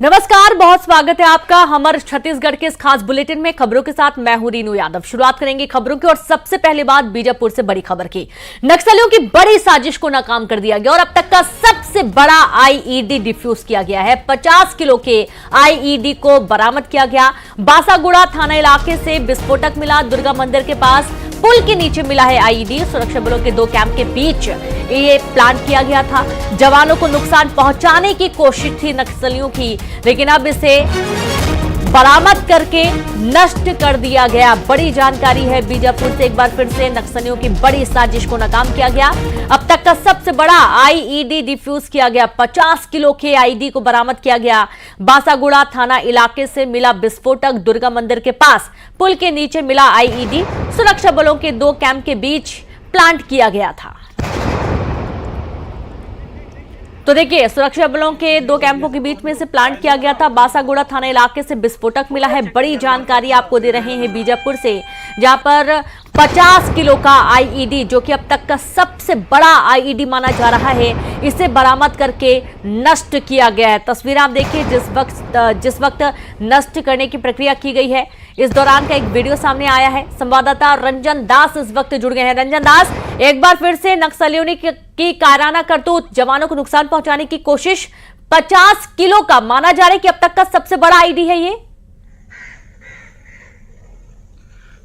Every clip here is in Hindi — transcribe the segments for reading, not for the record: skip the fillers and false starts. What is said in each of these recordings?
नमस्कार, बहुत स्वागत है आपका हमारे छत्तीसगढ़ के इस खास बुलेटिन में। खबरों के साथ मैं हूं रीनू यादव। शुरुआत करेंगे खबरों की और सबसे पहले बात बीजापुर से बड़ी खबर की। नक्सलियों की बड़ी साजिश को नाकाम कर दिया गया और अब तक का सबसे बड़ा आईईडी डिफ्यूज किया गया है। 50 किलो के आईईडी को बरामद किया गया। बासागुड़ा थाना इलाके से विस्फोटक मिला। दुर्गा मंदिर के पास पुल के नीचे मिला है आईईडी। सुरक्षा बलों के दो कैंप के बीच ये प्लान किया गया था। जवानों को नुकसान पहुंचाने की कोशिश थी नक्सलियों की, लेकिन अब इसे बरामद करके नष्ट कर दिया गया। बड़ी जानकारी है बीजापुर से। एक बार फिर से नक्सलियों की बड़ी साजिश को नाकाम किया गया। अब तक का सबसे बड़ा आईईडी डिफ्यूज किया गया। 50 किलो के आईईडी को बरामद किया गया। बासागुड़ा थाना इलाके से मिला विस्फोटक। दुर्गा मंदिर के पास पुल के नीचे मिला आईईडी। सुरक्षा बलों के दो कैंप के बीच प्लांट किया गया था। तो देखिए, सुरक्षा बलों के दो कैंपों के बीच में से प्लांट किया गया था। बासागुड़ा थाना इलाके से विस्फोटक मिला है। बड़ी जानकारी आपको दे रहे हैं बीजापुर से, जहां पर 50 किलो का आईईडी, जो कि अब तक का सबसे बड़ा आईईडी माना जा रहा है, इसे बरामद करके नष्ट किया गया है। तस्वीर आप देखिए, जिस वक्त नष्ट करने की प्रक्रिया की गई है, इस दौरान का एक वीडियो सामने आया है। संवाददाता रंजन दास इस वक्त जुड़ गए हैं। रंजन दास, एक बार फिर से नक्सलियों ने की कायराना करतूत, जवानों को नुकसान पहुंचाने की कोशिश। 50 किलो का माना जा रहा है कि अब तक का सबसे बड़ा आईईडी है ये।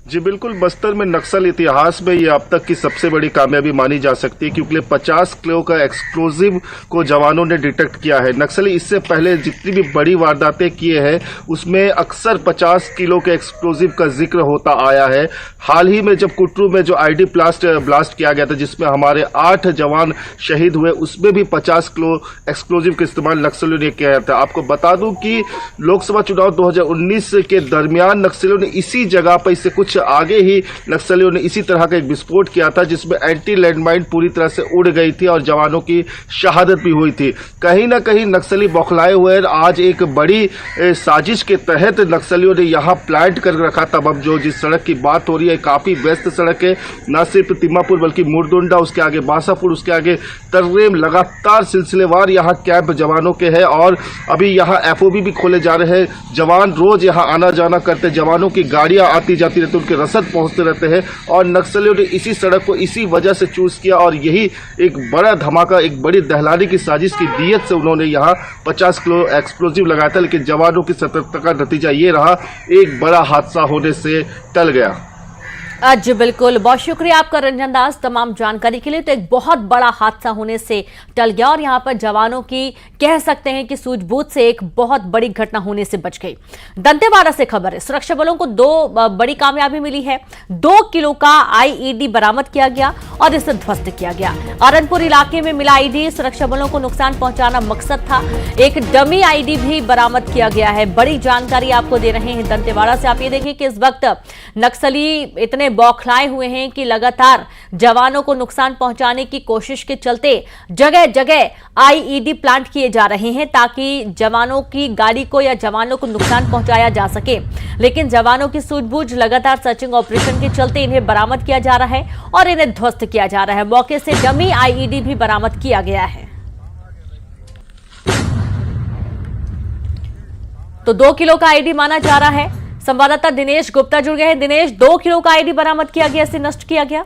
जी बिल्कुल, बस्तर में नक्सल इतिहास में ये अब तक की सबसे बड़ी कामयाबी मानी जा सकती है, क्योंकि 50 किलो का एक्सप्लोजिव को जवानों ने डिटेक्ट किया है। नक्सली इससे पहले जितनी भी बड़ी वारदातें किए हैं उसमें अक्सर 50 किलो के एक्सप्लोजिव का जिक्र होता आया है। हाल ही में जब कुटरू में जो आईडी ब्लास्ट किया गया था, जिसमें हमारे 8 जवान शहीद हुए, उसमें भी 50 किलो एक्सप्लोजिव का इस्तेमाल नक्सलियों ने किया था। आपको बता दूं कि लोकसभा चुनाव 2019 के दरमियान नक्सलियों ने इसी जगह पर, इससे कुछ आगे ही नक्सलियों ने इसी तरह का एक विस्फोट किया था, जिसमें एंटी लैंडमाइन पूरी तरह से उड़ गई थी और जवानों की शहादत भी हुई थी। कहीं ना कहीं नक्सली बौखलाए हुए। आज एक बड़ी साजिश के तहत नक्सलियों ने यहां प्लांट कर रखा था। अब जो जिस सड़क की बात हो रही है, काफी व्यस्त सड़क है, न सिर्फ तिम्मापुर बल्कि मुरदुंडा, उसके आगे बासापुर, उसके आगे तर्रेम, लगातार सिलसिलेवार यहाँ कैंप जवानों के हैं। और अभी यहाँ एफओबी भी खोले जा रहे हैं। जवान रोज यहाँ आना जाना करते, जवानों की गाड़ियां आती जाती रहती, उनके रसद पहुंचते रहते हैं। और नक्सलियों ने इसी सड़क को इसी वजह से चूज किया और यही एक बड़ा धमाका, एक बड़ी दहलाने की साजिश की नीयत से उन्होंने यहाँ 50 किलो एक्सप्लोजिव लगाया था। लेकिन जवानों की सतर्कता का नतीजा ये रहा, एक बड़ा हादसा होने से टल गया। जी बिल्कुल, बहुत शुक्रिया आपका रंजन दास तमाम जानकारी के लिए। तो एक बहुत बड़ा हादसा होने से टल गया और यहां पर जवानों की कह सकते हैं कि सूझबूझ से एक बहुत बड़ी घटना होने से बच गई। दंतेवाड़ा से खबर है। सुरक्षा बलों को दो बड़ी कामयाबी मिली है। 2 किलो का आईईडी बरामद किया गया और इसे ध्वस्त किया गया। अरनपुर इलाके में मिला आईईडी। सुरक्षा बलों को नुकसान पहुंचाना मकसद था। एक डमी आईईडी भी बरामद किया गया है। बड़ी जानकारी आपको दे रहे हैं दंतेवाड़ा से। आप ये देखिए कि इस वक्त नक्सली इतने बौखलाए हुए हैं कि लगातार जवानों को नुकसान पहुंचाने की कोशिश के चलते जगह जगह आईईडी प्लांट किए जा रहे हैं, ताकि जवानों की गाड़ी को या जवानों को नुकसान पहुंचाया जा सके। लेकिन जवानों की सूझबूझ, लगातार सर्चिंग ऑपरेशन के चलते इन्हें बरामद किया जा रहा है और इन्हें ध्वस्त किया जा रहा है। मौके से डमी आईईडी भी बरामद किया गया है। तो 2 किलो का आईईडी माना जा रहा है। संवाददाता दिनेश गुप्ता जुड़ गए हैं। दिनेश, 2 किलो का आईईडी बरामद किया गया, इसे नष्ट किया गया।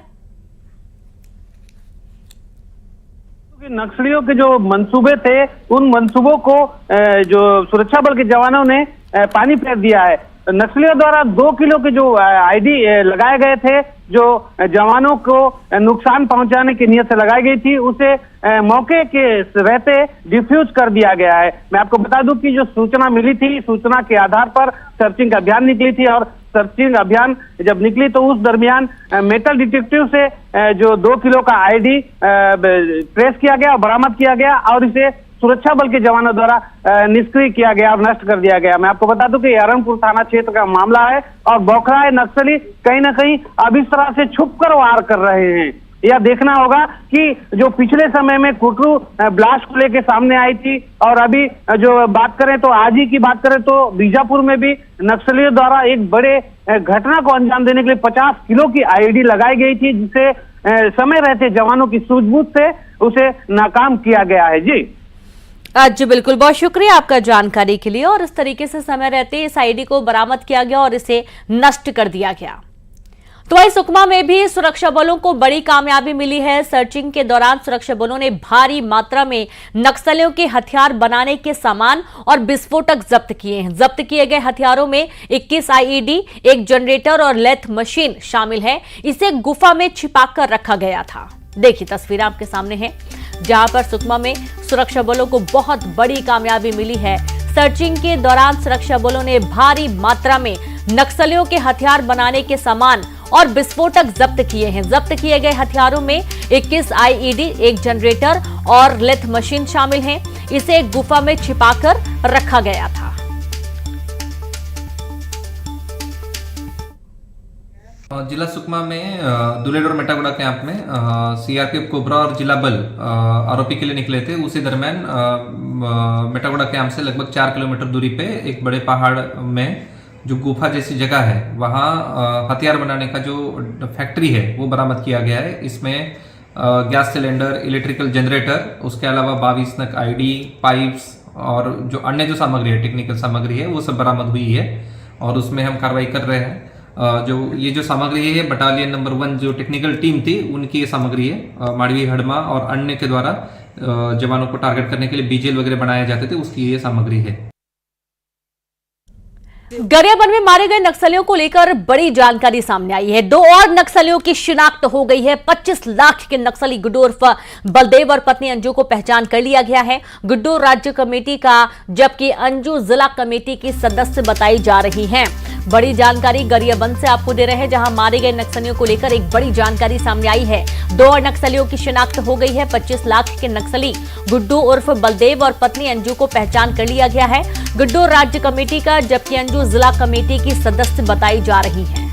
नक्सलियों के जो मंसूबे थे, उन मंसूबों को जो सुरक्षा बल के जवानों ने पानी फेर दिया है। नक्सलियों द्वारा 2 किलो के जो आईडी लगाए गए थे, जो जवानों को नुकसान पहुंचाने की नीयत से लगाई गई थी, उसे मौके के रहते डिफ्यूज कर दिया गया है। मैं आपको बता दूं कि जो सूचना मिली थी, सूचना के आधार पर सर्चिंग अभियान निकली थी और सर्चिंग अभियान जब निकली तो उस दरमियान मेटल डिटेक्टिव से जो 2 किलो का आईडी ट्रेस किया गया और बरामद किया गया और इसे सुरक्षा बल के जवानों द्वारा निष्क्रिय किया गया और नष्ट कर दिया गया। मैं आपको बता दूं कि अरनपुर थाना क्षेत्र का मामला है और बौखलाए नक्सली कहीं ना कहीं अब इस तरह से छुपकर वार कर रहे हैं। यह देखना होगा कि जो पिछले समय में कुटरू ब्लास्ट को लेकर सामने आई थी और अभी जो बात करें तो आज ही की बात करें तो बीजापुर में भी नक्सलियों द्वारा एक बड़े घटना को अंजाम देने के लिए 50 किलो की आईईडी लगाई गई थी, जिसे समय रहते जवानों की सूझबूझ से उसे नाकाम किया गया है। जी जी बिल्कुल, बहुत शुक्रिया आपका जानकारी के लिए। और इस तरीके से समय रहते इस आईडी को बरामद किया गया और इसे नष्ट कर दिया गया। तो वहीं सुकमा में भी सुरक्षा बलों को बड़ी कामयाबी मिली है। सर्चिंग के दौरान सुरक्षा बलों ने भारी मात्रा में नक्सलियों के हथियार बनाने के सामान और विस्फोटक जब्त किए हैं। जब्त किए गए हथियारों में 21 आईईडी, एक जनरेटर और लेथ मशीन शामिल है। इसे गुफा में छिपाकर रखा गया था। देखिए तस्वीर आपके सामने है, जहां पर सुकमा में सुरक्षा बलों को बहुत बड़ी कामयाबी मिली है। सर्चिंग के दौरान सुरक्षा बलों ने भारी मात्रा में नक्सलियों के हथियार बनाने के सामान और विस्फोटक जब्त किए हैं। जब्त किए गए हथियारों में 21 आईईडी, एक जनरेटर और लेथ मशीन शामिल हैं। इसे एक गुफा में छिपाकर रखा गया था। जिला सुकमा में दुलेडोर मेटागुड़ा कैंप में सीआरपीएफ कोबरा और जिला बल आरोपी के लिए निकले थे। उसी दरमियान मेटागुड़ा कैंप से लगभग 4 किलोमीटर दूरी पे एक बड़े पहाड़ में जो गुफा जैसी जगह है, वहाँ हथियार बनाने का जो फैक्ट्री है वो बरामद किया गया है। इसमें गैस सिलेंडर, इलेक्ट्रिकल जनरेटर, उसके अलावा 22 नग आईडी, पाइप्स और जो अन्य जो सामग्री है, टेक्निकल सामग्री है, वो सब बरामद हुई है और उसमें हम कार्रवाई कर रहे हैं। जो ये जो सामग्री है बटालियन नंबर 1 जो टेक्निकल टीम थी उनकी ये सामग्री है। माड़वी, हड़मा और अन्य के द्वारा जवानों को टारगेट करने के लिए बीजेल वगैरह बनाए जाते थे, उसकी ये सामग्री है। गरियाबंद में मारे गए नक्सलियों को लेकर बड़ी जानकारी सामने आई है। 2 और नक्सलियों की शिनाख्त हो गई है। 25 लाख के नक्सली गुड्डू उर्फ बलदेव और पत्नी अंजू को पहचान कर लिया गया है। गुड्डू राज्य कमेटी का जबकि अंजू जिला कमेटी की सदस्य बताई जा रही हैं। बड़ी जानकारी गरियाबंद से आपको दे रहे हैं, जहां मारे गए नक्सलियों को लेकर एक बड़ी जानकारी सामने आई है। 2 और नक्सलियों की शिनाख्त हो गई है। 25 लाख के नक्सली गुड्डू उर्फ बलदेव और पत्नी अंजू को पहचान कर लिया गया है। गुड्डू राज्य कमेटी का जबकि अंजू जिला कमेटी की सदस्य बताई जा रही हैं।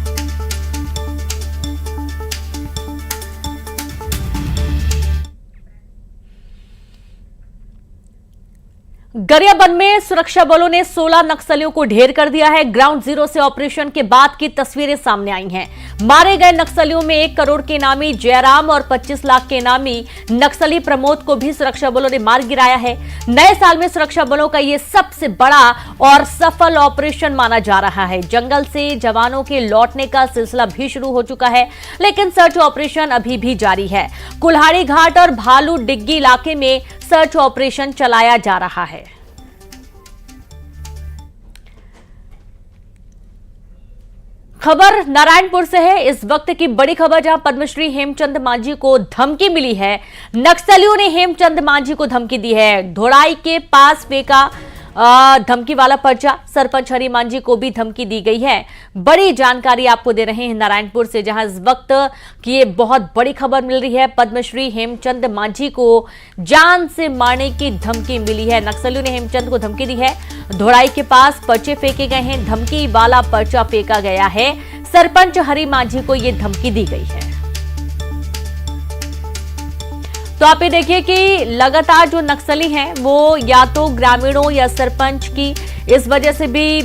गरियाबंद में सुरक्षा बलों ने 16 नक्सलियों को ढेर कर दिया है। ग्राउंड जीरो से ऑपरेशन के बाद की तस्वीरें सामने आई हैं। मारे गए नक्सलियों में 1 करोड़ के इनामी जयराम और 25 लाख के इनामी नक्सली प्रमोद को भी सुरक्षा बलों ने मार गिराया है। नए साल में सुरक्षा बलों का यह सबसे बड़ा और सफल ऑपरेशन माना जा रहा है। जंगल से जवानों के लौटने का सिलसिला भी शुरू हो चुका है, लेकिन सर्च ऑपरेशन अभी भी जारी है। कुल्हाड़ी घाट और भालू डिग्गी इलाके में सर्च ऑपरेशन चलाया जा रहा है। खबर नारायणपुर से है। इस वक्त की बड़ी खबर, जहां पद्मश्री हेमचंद मांझी को धमकी मिली है। नक्सलियों ने हेमचंद मांझी को धमकी दी है। धोड़ाई के पास फेंका धमकी वाला पर्चा। सरपंच हरि मांझी को भी धमकी दी गई है। बड़ी जानकारी आपको दे रहे हैं नारायणपुर से, जहां इस वक्त की ये बहुत बड़ी खबर मिल रही है। पद्मश्री हेमचंद मांझी को जान से मारने की धमकी मिली है। नक्सलियों ने हेमचंद को धमकी दी है। धोड़ाई के पास पर्चे फेंके गए हैं। धमकी वाला पर्चा फेंका गया है। सरपंच हरि मांझी को यह धमकी दी गई है। तो आप ये देखिए कि लगातार जो नक्सली हैं वो या तो ग्रामीणों या सरपंच की इस वजह से भी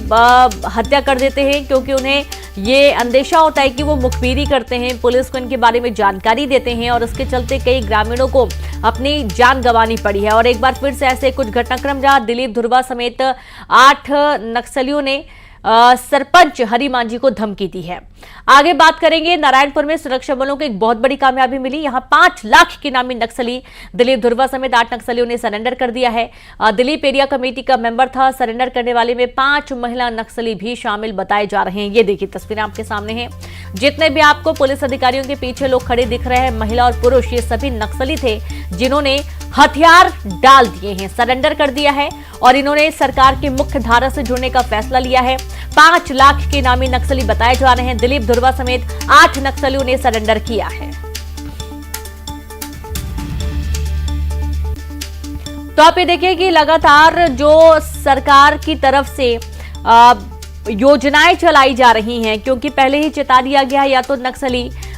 हत्या कर देते हैं, क्योंकि उन्हें ये अंदेशा होता है कि वो मुखबिरी करते हैं, पुलिस को इनके बारे में जानकारी देते हैं और उसके चलते कई ग्रामीणों को अपनी जान गंवानी पड़ी है। और एक बार फिर से ऐसे कुछ घटनाक्रम जहां दिलीप धुरवा समेत 8 नक्सलियों ने सरपंच हरि मांझी को धमकी दी है। आगे बात करेंगे। नारायणपुर में सुरक्षा बलों को एक बहुत बड़ी कामयाबी मिली। यहां 5 लाख के नामी नक्सली दिलीप धुरवा समेत 8 नक्सलियों ने सरेंडर कर दिया है। दिलीप एरिया कमेटी का मेंबर था। सरेंडर करने वाले में 5 महिला नक्सली भी शामिल बताए जा रहे हैं। ये देखिए तस्वीरें आपके सामने हैं। जितने भी आपको पुलिस अधिकारियों के पीछे लोग खड़े दिख रहे हैं, महिला और पुरुष, ये सभी नक्सली थे जिन्होंने हथियार डाल दिए हैं, सरेंडर कर दिया है और इन्होंने सरकार की मुख्य धारा से जुड़ने का फैसला लिया है। 5 लाख के नामी नक्सली बताए जा रहे हैं। दिलीप धुरवा समेत 8 नक्सलियों ने सरेंडर किया है। तो आप ये देखिए कि लगातार जो सरकार की तरफ से योजनाएं चलाई जा रही हैं, क्योंकि पहले ही चेता दिया गया है या तो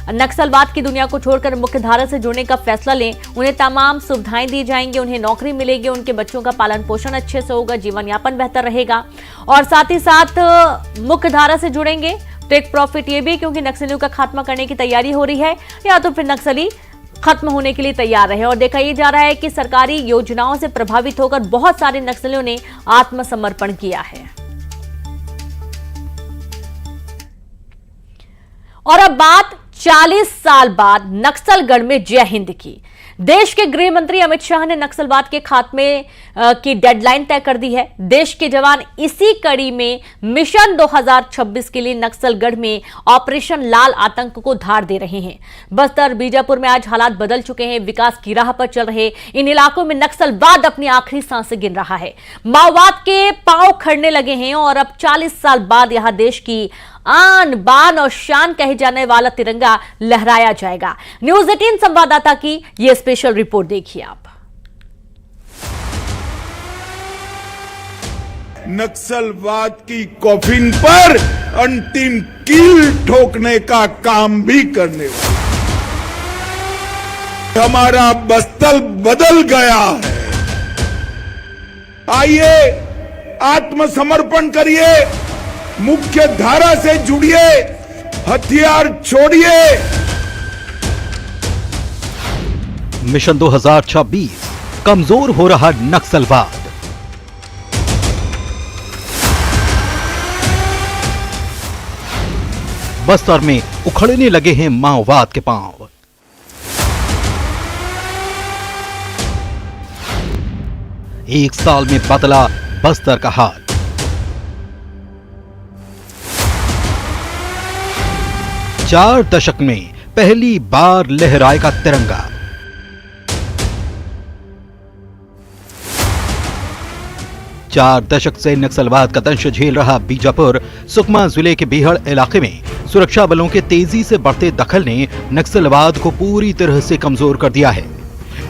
नक्सलवाद की दुनिया को छोड़कर मुख्य धारा से जुड़ने का फैसला लें, उन्हें तमाम सुविधाएं दी जाएंगी, उन्हें नौकरी मिलेगी, उनके बच्चों का पालन पोषण अच्छे से होगा, जीवन यापन बेहतर रहेगा और साथ ही साथ मुख्य धारा से जुड़ेंगे तो एक प्रॉफिट ये भी, क्योंकि नक्सलियों का खात्मा करने की तैयारी हो रही है या तो फिर नक्सली खत्म होने के लिए तैयार रहे। और देखा यह जा रहा है कि सरकारी योजनाओं से प्रभावित होकर बहुत सारे नक्सलियों ने आत्मसमर्पण किया है। और अब बात 40 साल बाद नक्सलगढ़ में जय हिंद की। देश के गृह मंत्री अमित शाह ने नक्सलवाद के खात्मे की डेडलाइन तय कर दी है। देश के जवान इसी कड़ी में मिशन 2026 के लिए नक्सलगढ़ में ऑपरेशन लाल आतंक को धार दे रहे हैं। बस्तर बीजापुर में आज हालात बदल चुके हैं। विकास की राह पर चल रहे इन इलाकों में नक्सलवाद अपनी आखिरी सांसें गिन रहा है। माओवाद के पांव खड़ने लगे हैं और अब 40 साल बाद यहां देश की आन बान और शान कहे जाने वाला तिरंगा लहराया जाएगा। न्यूज 18 संवाददाता की यह स्पेशल रिपोर्ट देखिए आप। नक्सलवाद की कॉफिन पर अंतिम कील ठोकने का काम भी करने वाला हमारा बस्तर बदल गया है। आइए आत्मसमर्पण करिए, मुख्य धारा से जुड़िए, हथियार छोड़िए। मिशन 2026 कमजोर हो रहा नक्सलवाद। बस्तर में उखड़ने लगे हैं माओवाद के पांव। एक साल में बदला बस्तर का हाल। चार दशक में पहली बार लहराएगा तिरंगा। चार दशक से नक्सलवाद का दंश झेल रहा बीजापुर सुकमा जिले के बीहड़ इलाके में सुरक्षा बलों के तेजी से बढ़ते दखल ने नक्सलवाद को पूरी तरह से कमजोर कर दिया है।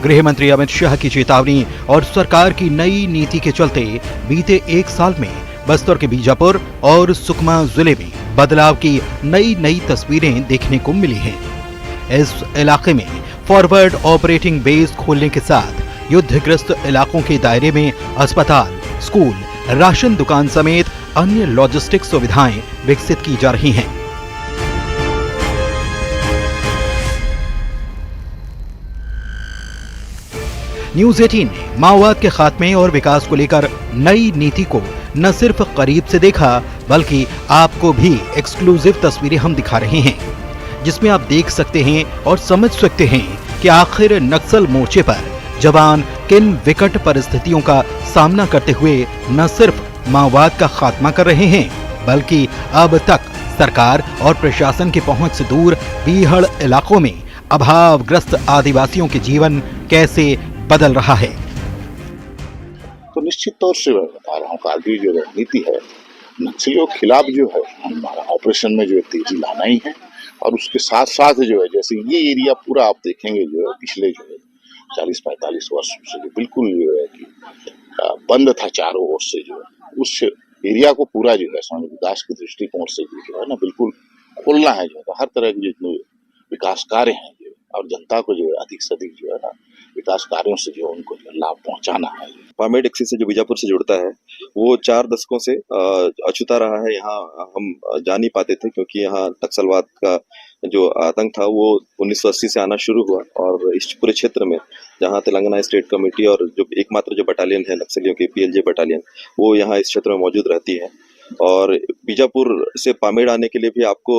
गृह मंत्री अमित शाह की चेतावनी और सरकार की नई नीति के चलते बीते एक साल में बस्तर के बीजापुर और सुकमा जिले में बदलाव की नई तस्वीरें देखने को मिली हैं। इस इलाके में फॉरवर्ड ऑपरेटिंग बेस खोलने के साथ युद्धग्रस्त इलाकों के दायरे में अस्पताल, स्कूल, राशन दुकान समेत अन्य लॉजिस्टिक सुविधाएं विकसित की जा रही हैं। न्यूज 18 ने माओवाद के खात्मे और विकास को लेकर नई नीति को न सिर्फ करीब से देखा बल्कि आपको भी एक्सक्लूसिव तस्वीरें हम दिखा रहे हैं, जिसमें आप देख सकते हैं और समझ सकते हैं कि आखिर नक्सल मोर्चे पर जवान किन विकट परिस्थितियों का सामना करते हुए न सिर्फ माओवाद का खात्मा कर रहे हैं बल्कि अब तक सरकार और प्रशासन की पहुंच से दूर बीहड़ इलाकों में अभावग्रस्त आदिवासियों के जीवन कैसे बदल रहा है। तो निश्चित तौर से मैं बता रहा हूँ कि आगे जो रणनीति है नक्सलियों के खिलाफ जो है हमारा ऑपरेशन में जो है तेजी लाना ही है। और उसके साथ साथ जो है जैसे ये एरिया पूरा आप देखेंगे जो है पिछले जो है 40-45 वर्ष से जो बिल्कुल जो है कि बंद था चारों ओर से, जो है उस एरिया को पूरा जो है समाज विकास के दृष्टिकोण से जो है ना बिल्कुल खोलना है। जो है हर तरह के जितने विकास कार्य हैं जो और जनता को जो है अधिक से अधिक जो है ना विकास कार्यों से जो उनको लाभ पहुंचाना है। पामेड़ एक्सिस से जो बीजापुर से जुड़ता है वो 4 दशकों से अछूता रहा है। यहाँ हम जा नहीं पाते थे क्योंकि यहाँ नक्सलवाद का जो आतंक था वो 1980 से आना शुरू हुआ। और इस पूरे क्षेत्र में जहाँ तेलंगाना स्टेट कमेटी और जो एकमात्र जो बटालियन है नक्सलियों की PLJ बटालियन वो यहाँ इस क्षेत्र में मौजूद रहती है। और बीजापुर से पामेड़ आने के लिए भी आपको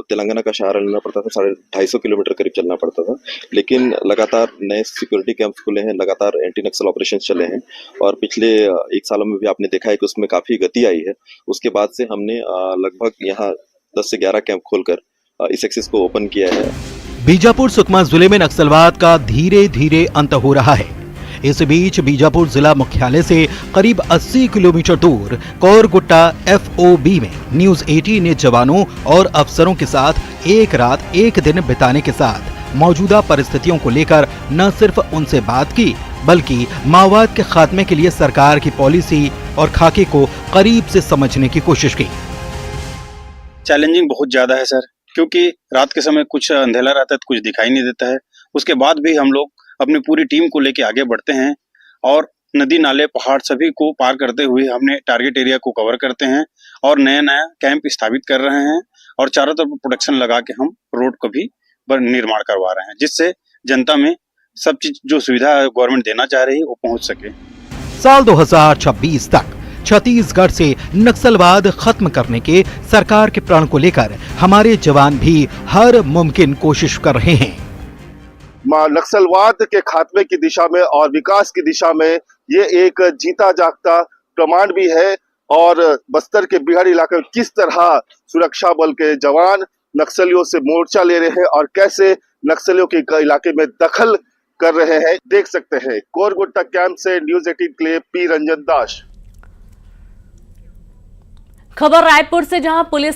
तेलंगाना का सहारा लेना पड़ता था, 250 किलोमीटर करीब चलना पड़ता था। लेकिन लगातार नए सिक्योरिटी कैंप्स खुले हैं, लगातार एंटी नक्सल ऑपरेशन चले हैं और पिछले 1 सालों में भी आपने देखा है कि उसमें काफी गति आई है। उसके बाद से हमने लगभग यहाँ 10 से 11 कैंप खोलकर इस एक्सिस को ओपन किया है। बीजापुर सुकमा जिले में नक्सलवाद का धीरे धीरे अंत हो रहा है। इस बीच बीजापुर जिला मुख्यालय से करीब 80 किलोमीटर दूर कोरगुट्टा FOB में न्यूज 18 ने जवानों और अफसरों के साथ एक रात एक दिन बिताने के साथ मौजूदा परिस्थितियों को लेकर न सिर्फ उनसे बात की बल्कि माओवाद के खात्मे के लिए सरकार की पॉलिसी और खाके को करीब से समझने की कोशिश की। चैलेंजिंग बहुत ज्यादा है सर, क्योंकि रात के समय कुछ अंधेरा रहता है तो कुछ दिखाई नहीं देता है। उसके बाद भी हम लोग अपनी पूरी टीम को लेके आगे बढ़ते हैं और नदी नाले पहाड़ सभी को पार करते हुए हमने टारगेट एरिया को कवर करते हैं और नया कैंप स्थापित कर रहे हैं और चारों तरफ प्रोटेक्शन लगा के हम रोड को भी निर्माण करवा रहे हैं, जिससे जनता में सब चीज जो सुविधा गवर्नमेंट देना चाह रही है वो पहुंच सके। साल 2026 तक छत्तीसगढ़ से नक्सलवाद खत्म करने के सरकार के प्रण को लेकर हमारे जवान भी हर मुमकिन कोशिश कर रहे हैं। नक्सलवाद के खात्मे की दिशा में और विकास की दिशा में ये एक जीता जागता प्रमाण भी है। और बस्तर के बिहार इलाके में किस तरह सुरक्षा बल के जवान नक्सलियों से मोर्चा ले रहे हैं और कैसे नक्सलियों के इलाके में दखल कर रहे हैं, देख सकते हैं। कोरगुट्टा कैंप से न्यूज़ 18 के लिए पी रंजन दास। खबर रायपुर से, जहां पुलिस